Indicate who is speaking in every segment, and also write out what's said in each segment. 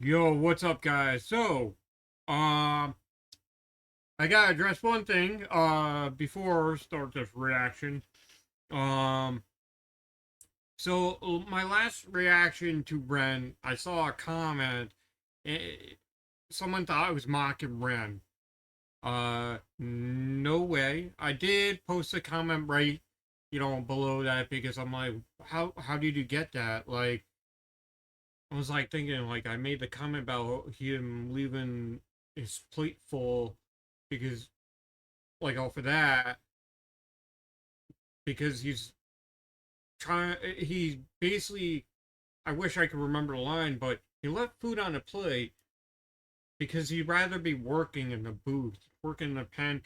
Speaker 1: Yo, what's up, guys? Um, I gotta address one thing, before I start this reaction. Um, my last reaction to Ren, I saw a comment, eh, someone thought I was mocking Ren. No way. I did post a comment right, below that because I'm like, how did you get that? Like, I was like thinking, like, I made the comment about him leaving his plate full because, like, off of that, because he basically, I wish I could remember the line, but he left food on the plate because he'd rather be working in the booth, working in the pen.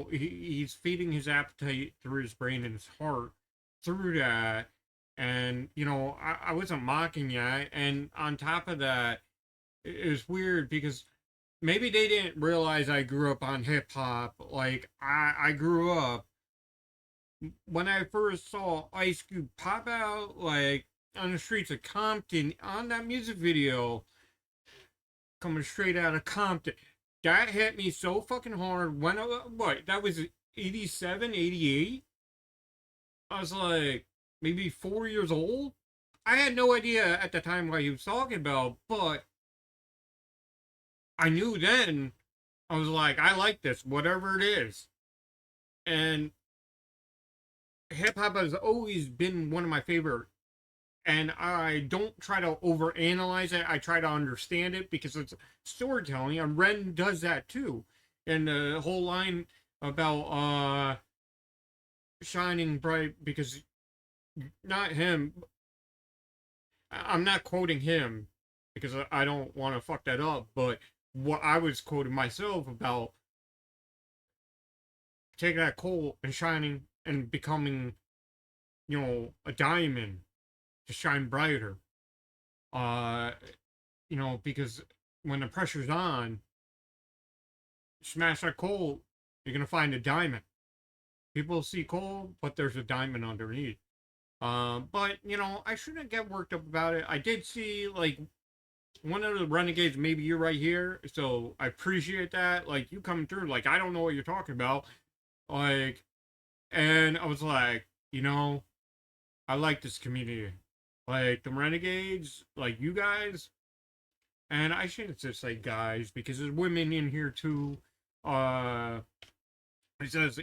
Speaker 1: He's feeding his appetite through his brain and his heart through that. And, I wasn't mocking you. And on top of that, it was weird because maybe they didn't realize I grew up on hip hop. Like I grew up when I first saw Ice Cube pop out like on the streets of Compton on that music video coming straight out of Compton. That hit me so fucking hard when what that was 87, 88. I was like maybe 4 years old. I had no idea at the time what he was talking about, but I knew then. I was like, I like this, whatever it is. And hip hop has always been one of my favorite. And I don't try to overanalyze it. I try to understand it because it's storytelling. And Ren does that too. And the whole line about shining bright because not him. I'm not quoting him because I don't want to fuck that up. But what I was quoting myself about taking that coal and shining and becoming, a diamond to shine brighter. Uh, because when the pressure's on, smash that coal, you're gonna find a diamond. People see coal, but there's a diamond underneath. But I shouldn't get worked up about it. I did see like one of the renegades. Maybe you're right here, so I appreciate that. Like you coming through. Like I don't know what you're talking about. Like, and I was like, I like this community. Like the renegades, like you guys, and I shouldn't just say guys because there's women in here too. Uh, it says,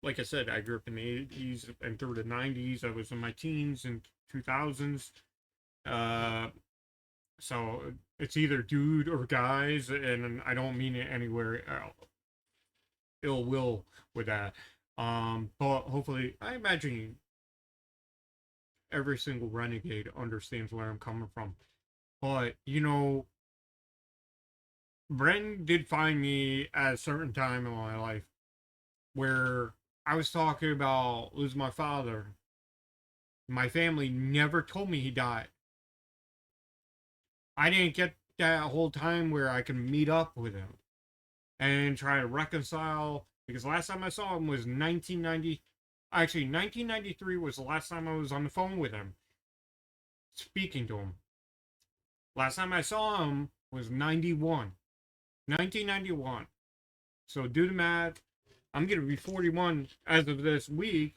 Speaker 1: like I said, I grew up in the '80s and through the '90s. I was in my teens and 2000s. Uh, so it's either dude or guys, and I don't mean it anywhere ill will with that. But hopefully, I imagine every single renegade understands where I'm coming from. But Bren did find me at a certain time in my life where I was talking about losing my father. My family never told me he died. I didn't get that whole time where I can meet up with him and try to reconcile because last time I saw him was 1990. Actually, 1993 was the last time I was on the phone with him, speaking to him. Last time I saw him was 91. 1991. So do the math. I'm going to be 41 as of this week.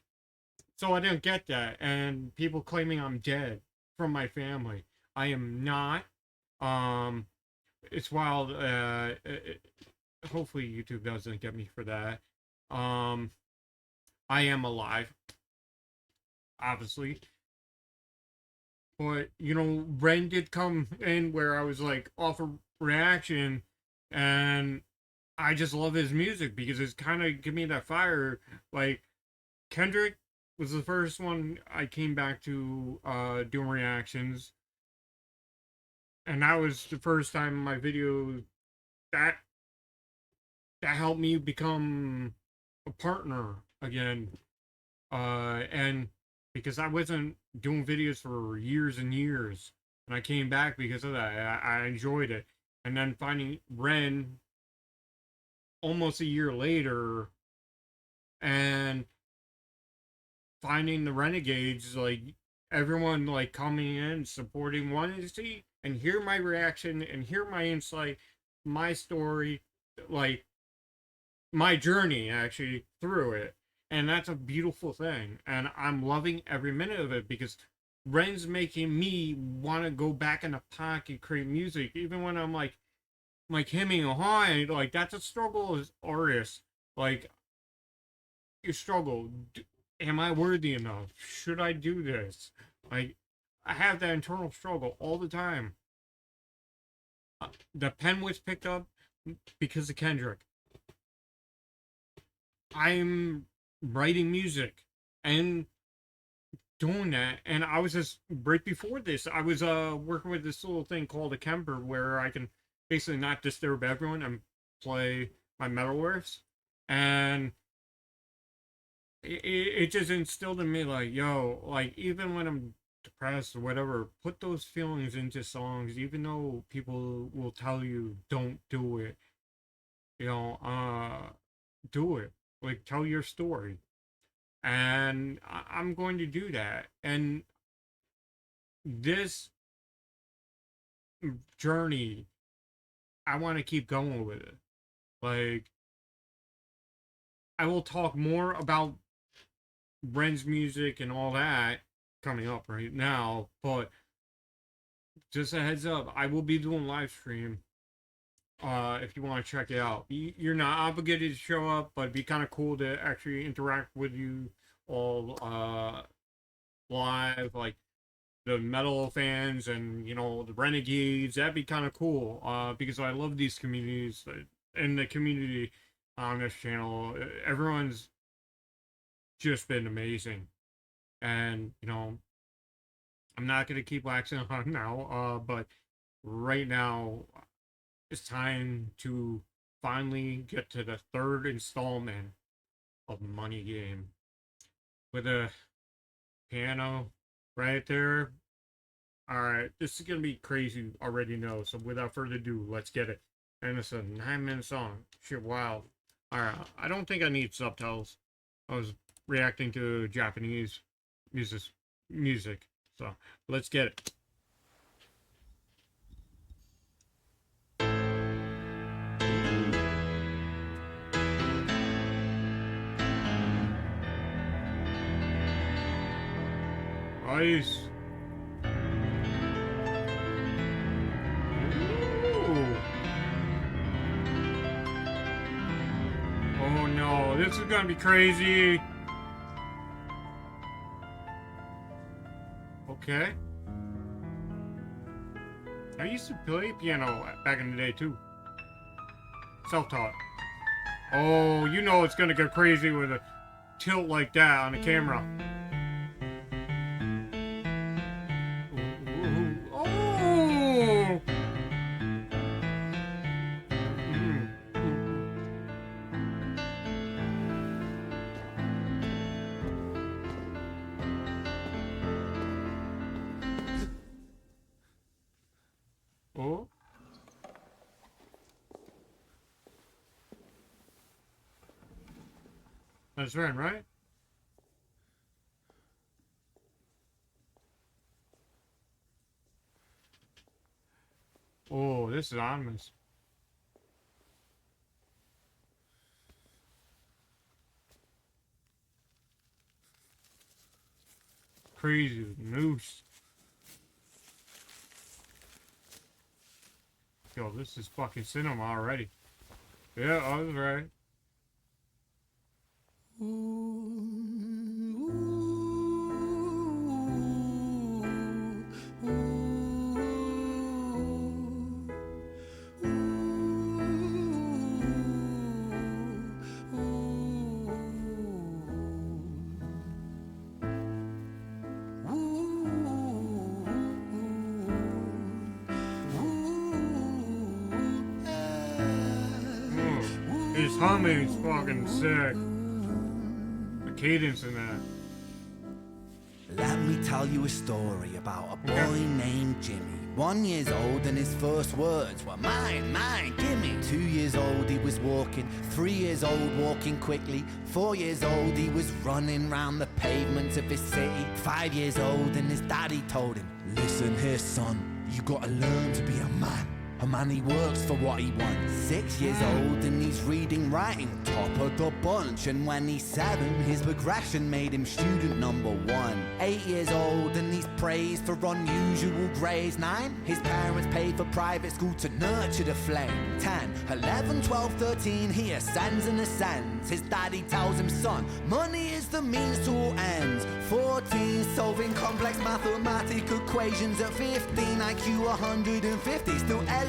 Speaker 1: So I didn't get that. And people claiming I'm dead from my family. I am not. Um, it's wild. Hopefully YouTube doesn't get me for that. Um, I am alive, obviously. But, Ren did come in where I was like off a reaction and I just love his music because it's kind of give me that fire. Like Kendrick was the first one I came back to doing reactions, and that was the first time in my video that that helped me become a partner again. And because I wasn't doing videos for years and years, and I came back because of that. I enjoyed it, and then finding Ren almost a year later, and finding the renegades like everyone like coming in supporting wanted to see and hear my reaction and hear my insight, my story, like my journey actually through it. And that's a beautiful thing. And I'm loving every minute of it because Ren's making me want to go back in the park and create music, even when I'm like hemming a high. Like that's a struggle as artists. Like you struggle. Am I worthy enough? Should I do this? Like I have that internal struggle all the time. The pen was picked up because of Kendrick. I'm writing music and doing that, and I was just right before this. I was working with this little thing called a Kemper, where I can basically not disturb everyone and play my metal riffs, and it just instilled in me like, yo, like even when I'm depressed or whatever, put those feelings into songs, even though people will tell you don't do it. You know, do it. Like tell your story, and I'm going to do that. And this journey, I want to keep going with it. Like I will talk more about Ren's music and all that coming up right now, but just a heads up, I will be doing live stream. If you want to check it out, you're not obligated to show up, but it'd be kind of cool to actually interact with you all live, like the metal fans and the renegades. That'd be kind of cool. Because I love these communities and the community on this channel. Everyone's just been amazing, and I'm not gonna keep waxing on now. But right now, it's time to finally get to the third installment of Money Game with a piano right there. All right, this is gonna be crazy. Already know. So without further ado, let's get it. And it's a 9-minute song. Shit, wow. All right, I don't think I need subtitles. I was reacting to Japanese music. So let's get it. Nice. Oh no, this is gonna be crazy. Okay. I used to play piano back in the day too. Self-taught. Oh, it's gonna go crazy with a tilt like that on the camera. Oh. That's right? Oh, this is ominous. Crazy noose. Yo, this is fucking cinema already. Yeah, I was right. His humming's fucking sick. The cadence in that.
Speaker 2: Let me tell you a story about a boy named Jimmy. 1 year old and his first words were mine, gimme. 2 years old he was walking, 3 years old walking quickly. 4 years old he was running round the pavements of his city. 5 years old and his daddy told him, listen here son, You gotta learn to be a man. A man, he works for what he wants. 6 years old and he's reading, writing, top of the bunch. And when he's 7, his progression made him student number 1. 8 years old and he's praised for unusual grades. 9, his parents paid for private school to nurture the flame. 10, 11, 12, 13, he ascends and ascends. His daddy tells him, son, money is the means to all ends. 14, solving complex mathematical equations. At 15, IQ 150, still elevating.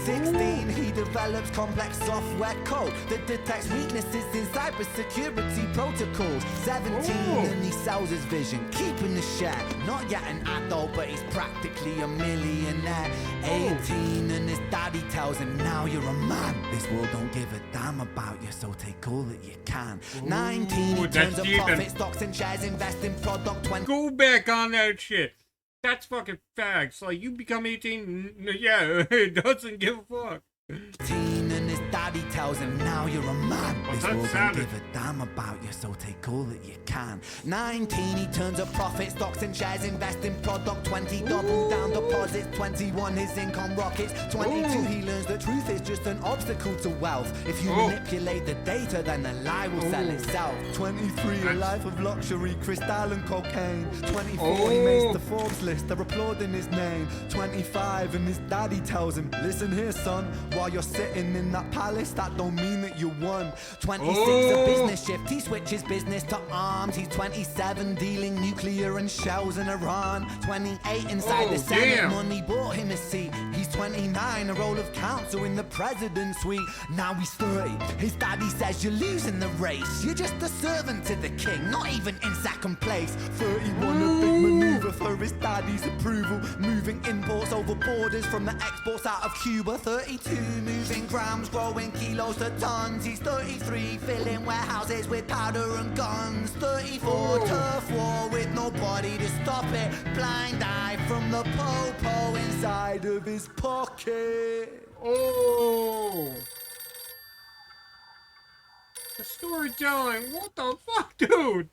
Speaker 2: 16, he develops complex software code that detects weaknesses in cybersecurity protocols. 17, and he sells his vision, keeping the share. Not yet an adult, but he's practically a millionaire. 18, and his daddy tells him, now you're a man. This world don't give a damn about you, so take all that you can. 19, he turns up profit, stocks and shares, invest in product. 20.
Speaker 1: Go back on that shit. That's fucking facts. Like, you become 18, yeah, it doesn't give a fuck.
Speaker 2: And his daddy tells him, now you're a man.
Speaker 1: Well,
Speaker 2: this world don't give a damn about you, so take all that you can. 19, he turns a profit, stocks and shares, invest in product. 20, double down deposits. 21, his income rockets. 22, he learns the truth is just an obstacle to wealth. If you manipulate the data, then the lie will sell itself. 23, a life of luxury, crystal and cocaine. 24, he makes the Forbes list, they're applauding his name. 25, and his daddy tells him, listen here, son, while you're sitting in that palace, that don't mean that you won. 26, a business shift, he switches business to arms. He's 27, dealing nuclear and shells in Iran. 28, inside the Senate, money bought him a seat. He's 29, a role of counsel in the president's suite. Now he's 30, his daddy says you're losing the race. You're just a servant to the king, not even in second place. 31, a big maneuver for his daddy's approval, moving imports over borders from the exports out of Cuba. 32, moving grams, growing kilos to tons. He's 33, filling warehouses with powder and guns. 34, turf war with nobody to stop it. Blind eye from the po-po inside of his pocket.
Speaker 1: The storytelling, what the fuck, dude?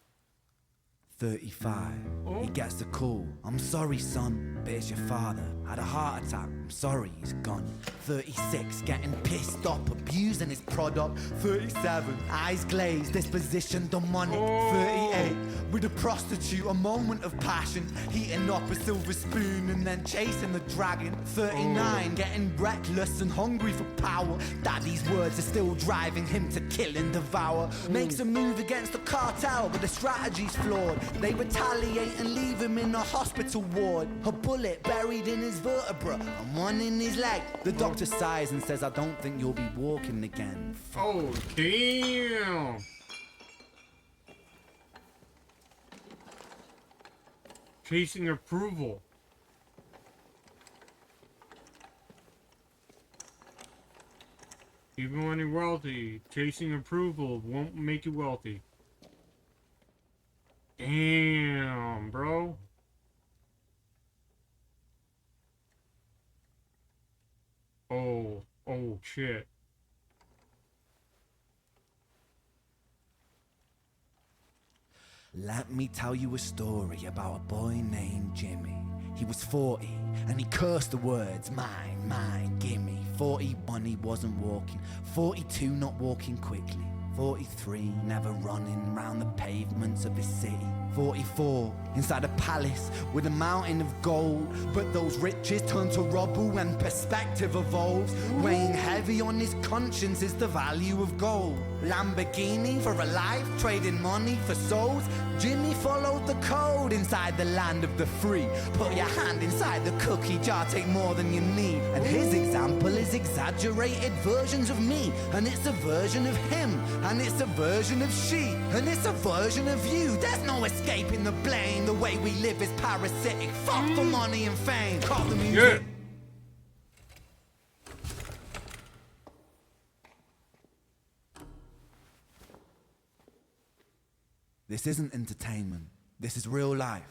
Speaker 2: 35, he gets the call. I'm sorry, son, but it's your father. Had a heart attack, I'm sorry, he's gone. 36, getting pissed off, abusing his product. 37, eyes glazed, disposition demonic. 38, with a prostitute, a moment of passion, heating up a silver spoon and then chasing the dragon. 39, getting reckless and hungry for power. Daddy's words are still driving him to kill and devour. Makes a move against the cartel, but the strategy's flawed. They retaliate and leave him in a hospital ward. A bullet buried in his vertebra and one in his leg. The doctor sighs and says, I don't think you'll be walking again.
Speaker 1: Oh, damn. Chasing approval. Even when you're wealthy, chasing approval won't make you wealthy. Damn, bro. Oh, shit.
Speaker 2: Let me tell you a story about a boy named Jimmy. He was 40 and he cursed the words, mine, mine, gimme. 41, he wasn't walking. 42, not walking quickly. 43, never running round the pavements of his city. 44, inside a palace with a mountain of gold. But those riches turn to rubble when perspective evolves. Weighing heavy on his conscience is the value of gold. Lamborghini for a life, trading money for souls. Jimmy followed the code inside the land of the free. Put your hand inside the cookie jar, take more than you need. And his example is exaggerated versions of me. And it's a version of him, and it's a version of she, and it's a version of you. There's no escaping the blame. The way we live is parasitic. Fuck for money and fame. Call the music. This isn't entertainment. This is real life.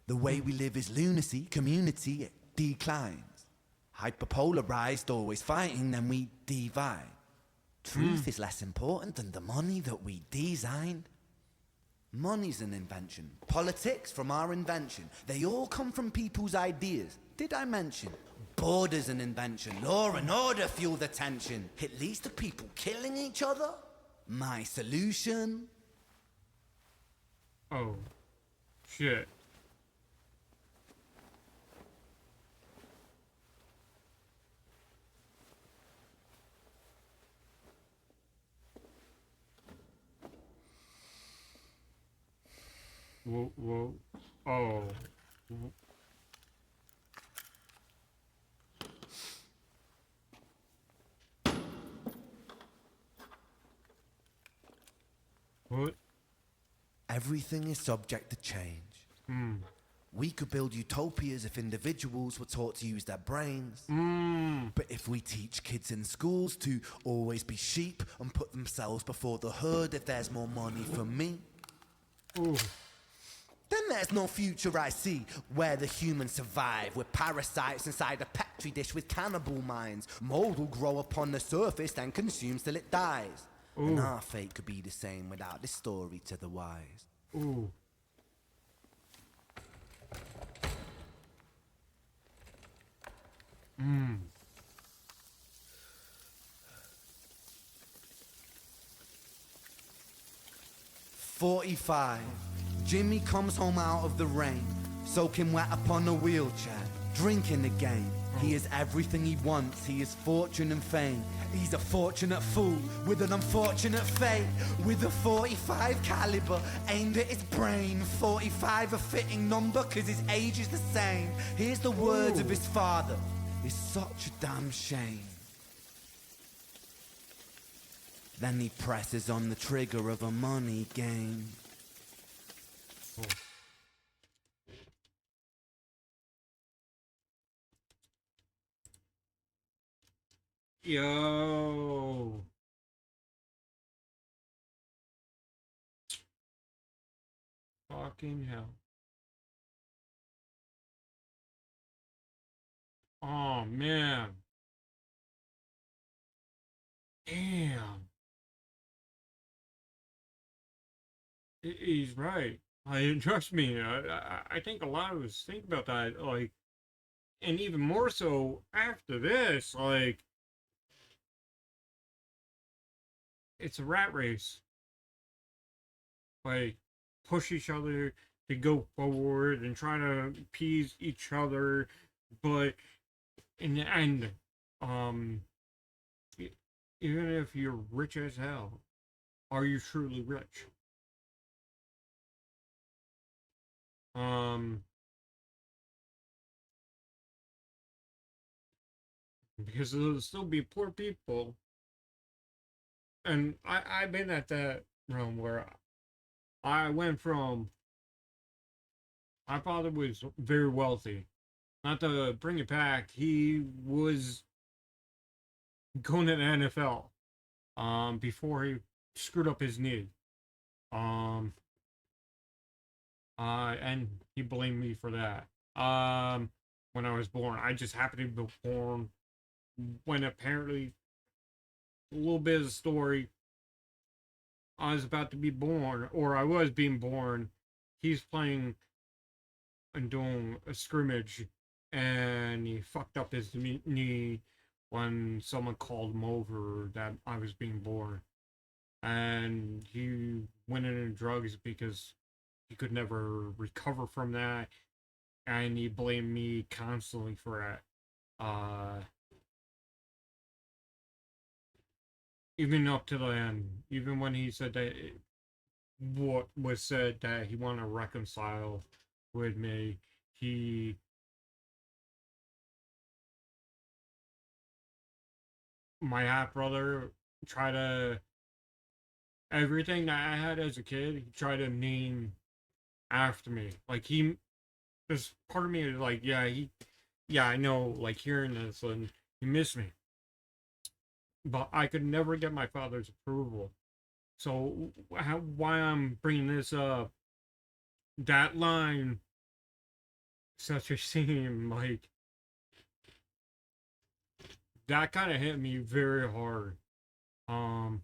Speaker 2: The way we live is lunacy, community, it declines. Hyperpolarized, always fighting, then we divide. Truth is less important than the money that we designed. Money's an invention. Politics from our invention. They all come from people's ideas. Did I mention? Border's an invention. Law and order fuel the tension. It leads to people killing each other. My solution?
Speaker 1: Oh, shit. Whoa, whoa. Oh. What?
Speaker 2: Everything is subject to change. We could build utopias if individuals were taught to use their brains. But if we teach kids in schools to always be sheep and put themselves before the herd if there's more money for me,
Speaker 1: Ooh.
Speaker 2: then there's no future I see where the humans survive with parasites inside a petri dish with cannibal minds. Mold will grow upon the surface and consume till it dies. And our fate could be the same without this story to the wise.
Speaker 1: Ooh.
Speaker 2: 45. Jimmy comes home out of the rain, soaking wet upon a wheelchair, drinking again. He is everything he wants, he is fortune and fame. He's a fortunate fool with an unfortunate fate. With a 45 caliber aimed at his brain. 45 a fitting number cause his age is the same. Here's the words of his father. It's such a damn shame. Then he presses on the trigger of a money game.
Speaker 1: Yo. Fucking hell. Oh, man. Damn. He's right. Trust me, I think a lot of us think about that, like, and even more so after this, like, it's a rat race. Like, push each other to go forward and try to appease each other, but in the end, even if you're rich as hell, are you truly rich? Um, because there'll still be poor people, and I've been at that realm where I went from my father was very wealthy. Not to bring it back, he was going to the NFL before he screwed up his knee. Um and he blamed me for that. When I was born. I just happened to be born when apparently a little bit of the story I was about to be born, or I was being born. He's playing and doing a scrimmage, and he fucked up his knee when someone called him over that I was being born. And he went into drugs because he could never recover from that, and he blamed me constantly for that. Even up to the end, even when he said that what was said that he wanted to reconcile with me, he my half brother tried to everything that I had as a kid. He tried to name after me. Like there's part of me is like, yeah, I know. Like hearing this, and he missed me, but I could never get my father's approval. So why I'm bringing this up? That line, such a scene, like that kind of hit me very hard. Um,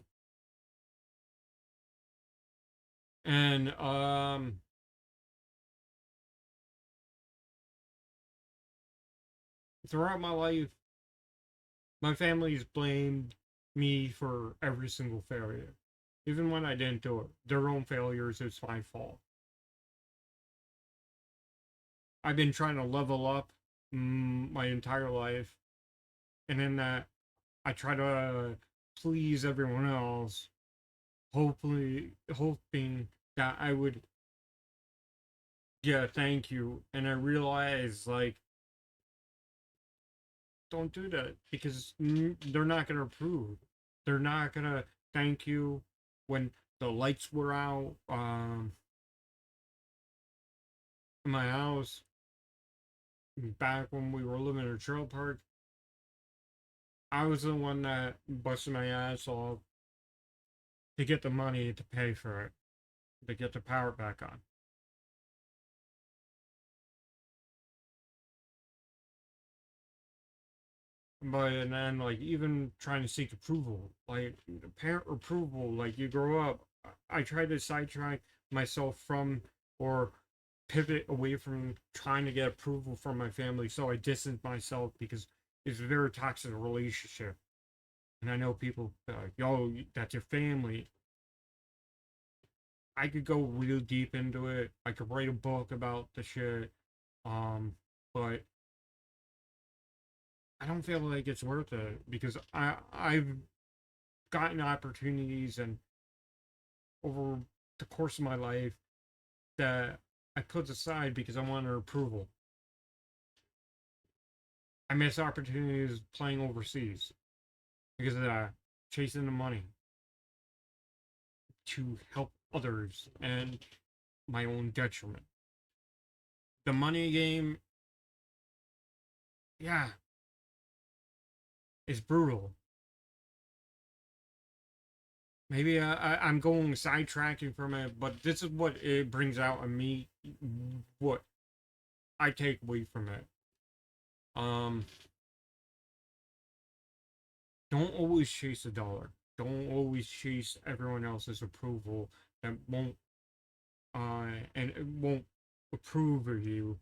Speaker 1: and throughout my life, my family's blamed me for every single failure. Even when I didn't do it. Their own failures, it's my fault. I've been trying to level up my entire life, and in that, I try to please everyone else, hopefully, hoping that I would get a thank you. And I realize, like, don't do that because they're not gonna approve. They're not gonna thank you when the lights were out in my house back when we were living in a trailer park. I was the one that busted my ass off to get the money to pay for it, to get the power back on. But and then like even trying to seek approval, like parent approval, like you grow up. I tried to sidetrack myself from or pivot away from trying to get approval from my family, so I distanced myself because it's a very toxic relationship. And I know people like, yo, that's your family. I could go real deep into it. I could write a book about the shit. But I don't feel like it's worth it because I've gotten opportunities and over the course of my life that I put aside because I wanted approval. I missed opportunities playing overseas because of that, chasing the money to help others and my own detriment. The money game, yeah, is brutal. Maybe I'm going sidetracking from it, but this is what it brings out in me. What I take away from it. Um, don't always chase a dollar. Don't always chase everyone else's approval that won't and it won't approve of you.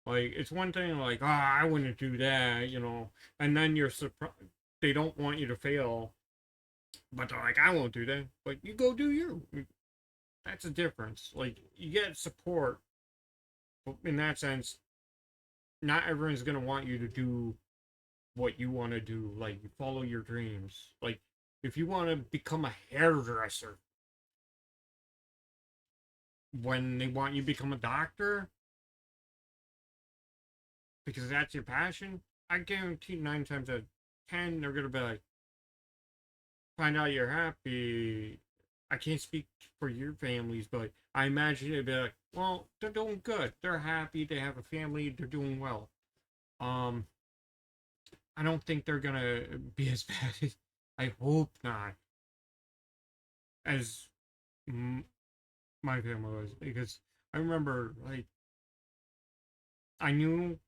Speaker 1: Like it's one thing like, I wouldn't do that, and then you're surprised they don't want you to fail, but they're like, I won't do that. But you go do you. That's a difference. Like you get support, but in that sense, not everyone's gonna want you to do what you want to do. Like you follow your dreams. Like if you want to become a hairdresser, when they want you to become a doctor because that's your passion, I guarantee 9 times out of 10 they're gonna be like, find out you're happy. I can't speak for your families, but I imagine it'd be like, well, they're doing good. They're happy. They have a family. They're doing well. Um, I don't think they're gonna be as bad as I hope not as my family was because I remember like I knew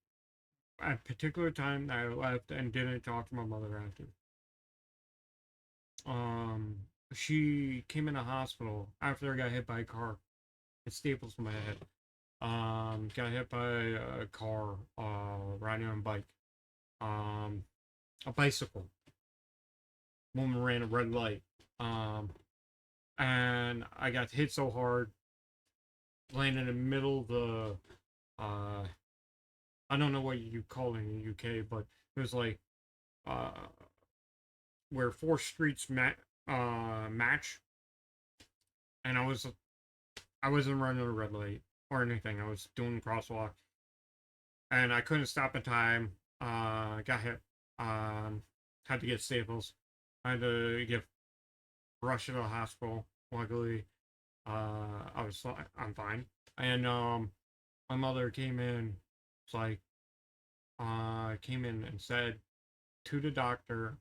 Speaker 1: at a particular time that I left and didn't talk to my mother after. Um, she came in a hospital after I got hit by a car. It staples to my head. Got hit by a car, riding on a bike. Um, a bicycle. Woman ran a red light. Um, and I got hit so hard, landed in the middle of the, uh, I don't know what you call it in the UK, but it was like, uh, where four streets match, and I wasn't running a red light or anything. I was doing crosswalk, and I couldn't stop in time. Got hit. Had to get staples. I had to get rushed to the hospital. Luckily, I'm fine. And my mother came in. It's like came in and said to the doctor,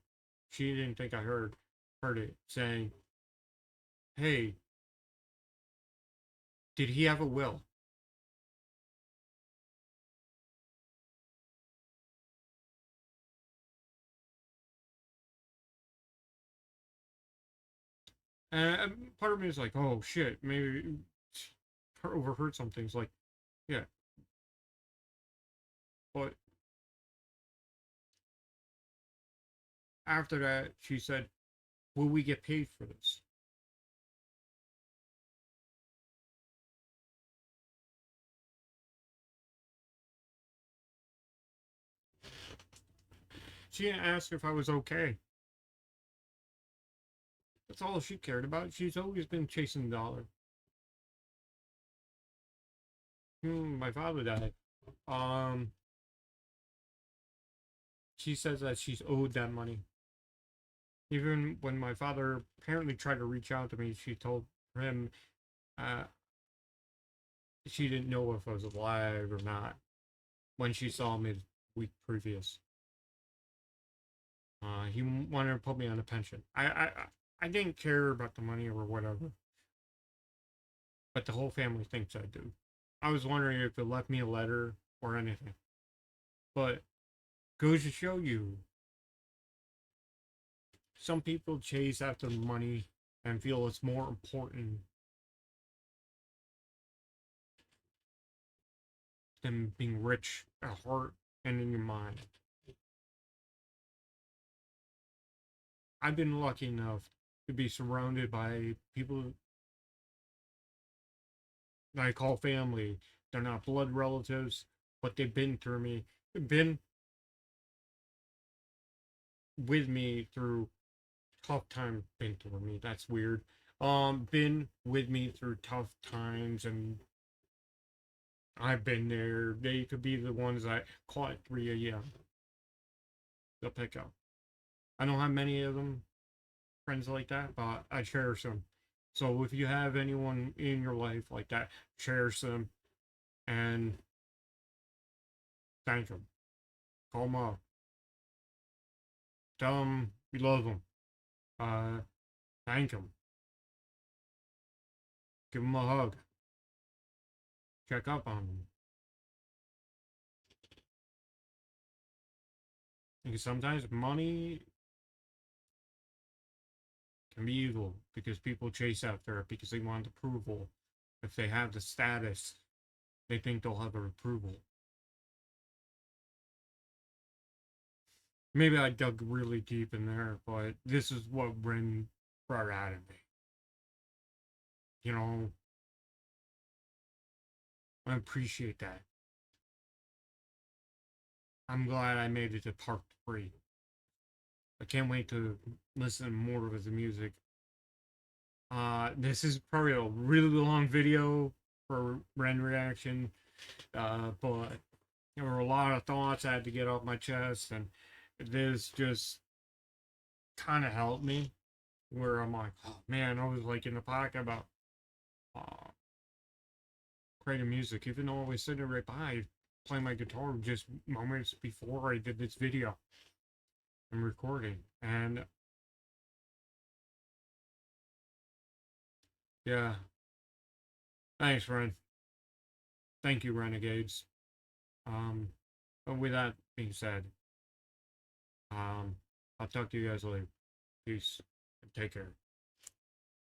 Speaker 1: she didn't think I heard it, saying, "Hey, did he have a will?" And part of me is like, "Oh shit, maybe overheard some things." Like, yeah, but after that, she said, "Will we get paid for this?" She didn't ask if I was okay. That's all she cared about. She's always been chasing the dollar. My father died. Um, she says that she's owed that money. Even when my father apparently tried to reach out to me, she told him uh, she didn't know if I was alive or not when she saw me the week previous. He wanted to put me on a pension. I didn't care about the money or whatever, but the whole family thinks I do. I was wondering if it left me a letter or anything. But goes to show you, some people chase after money and feel it's more important than being rich at heart and in your mind. I've been lucky enough to be surrounded by people that I call family. They're not blood relatives, but they've been through me, been with me through tough times. Been through me. That's weird. Been with me through tough times, and I've been there. They could be the ones that call at 3 a.m. They'll pick up. I don't have many of them, friends like that, but I cherish them. So if you have anyone in your life like that, cherish them and thank them. Call them up. Tell them you love them. Uh, Thank them. Give them a hug. Check up on them. Because sometimes money can be evil because people chase after it because they want approval. If they have the status, they think they'll have approval. Maybe I dug really deep in there, but this is what Ren brought out of me. You know, I appreciate that. I'm glad I made it to part 3. I can't wait to listen to more of his music. This is probably a really long video for Ren reaction, but there were a lot of thoughts I had to get off my chest, and this just kind of helped me. Where I'm like, oh man, I was like in the pocket about uh, creating music, even though I was sitting right by playing my guitar just moments before I did this video and recording. And yeah, thanks, Ren. Thank you, Renegades. But with that being said, um, I'll talk to you guys later. Peace. Take care.